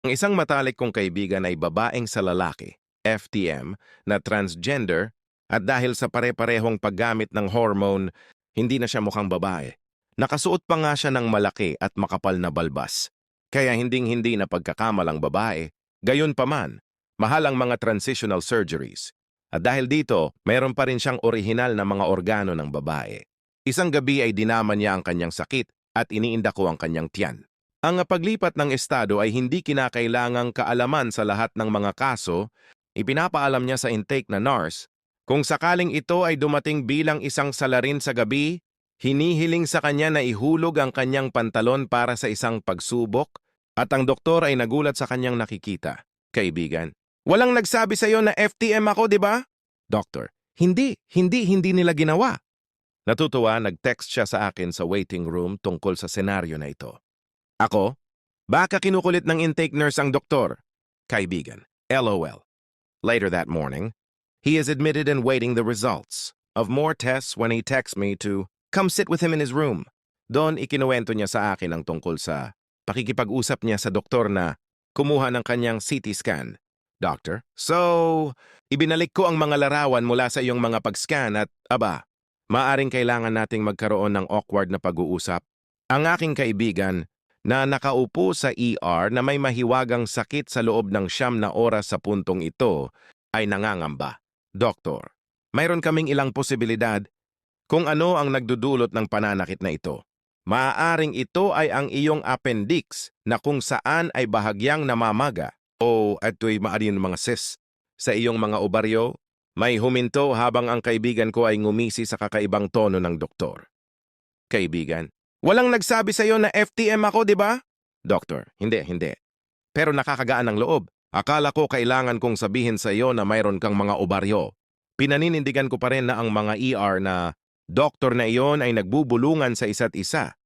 Ang isang matalik kong kaibigan ay babaeng sa lalaki, FTM, na transgender at dahil sa pare-parehong paggamit ng hormone, hindi na siya mukhang babae. Nakasuot pa nga siya ng malaki at makapal na balbas. Kaya hinding-hindi na pagkakamalang babae. Gayunpaman, mahal ang mga transitional surgeries. At dahil dito, mayroon pa rin siyang orihinal na mga organo ng babae. Isang gabi ay dinaman niya ang kanyang sakit at iniinda ko ang kanyang tiyan. Ang paglipat ng estado ay hindi kinakailangang kaalaman sa lahat ng mga kaso, ipinapaalam niya sa intake na nurse, kung sakaling ito ay dumating bilang isang salarin sa gabi, hinihiling sa kanya na ihulog ang kanyang pantalon para sa isang pagsubok at ang doktor ay nagulat sa kanyang nakikita. Kaibigan, walang nagsabi sa iyo na FTM ako, di ba? Doctor, hindi nila ginawa. Natutuwa, nag-text siya sa akin sa waiting room tungkol sa senaryo na ito. Ako? Baka kinukulit ng intake nurse ang doktor. Kaibigan, LOL. Later that morning, he is admitted and waiting the results of more tests when he texts me to come sit with him in his room. Doon ikinuwento niya sa akin ang tungkol sa pakikipag-usap niya sa doktor na kumuha ng kanyang CT scan. Doctor, so, ibinalik ko ang mga larawan mula sa iyong mga pag-scan at, maaring kailangan nating magkaroon ng awkward na pag-uusap. Ang aking kaibigan na nakaupo sa ER na may mahiwagang sakit sa loob ng 9 na oras sa puntong ito ay nangangamba. Doktor, mayroon kaming ilang posibilidad kung ano ang nagdudulot ng pananakit na ito. Maaaring ito ay ang iyong appendix na kung saan ay bahagyang namamaga o ito'y maaari ng mga cysts sa iyong mga obaryo. May huminto habang ang kaibigan ko ay ngumisi sa kakaibang tono ng doktor. Kaibigan, walang nagsabi sa iyo na FTM ako, di ba? Doktor, hindi. Pero nakakagaan ng loob. Akala ko kailangan kong sabihin sa iyo na mayroon kang mga obaryo. Pinaninindigan ko pa rin na ang mga ER na doktor na iyon ay nagbubulungan sa isa't isa.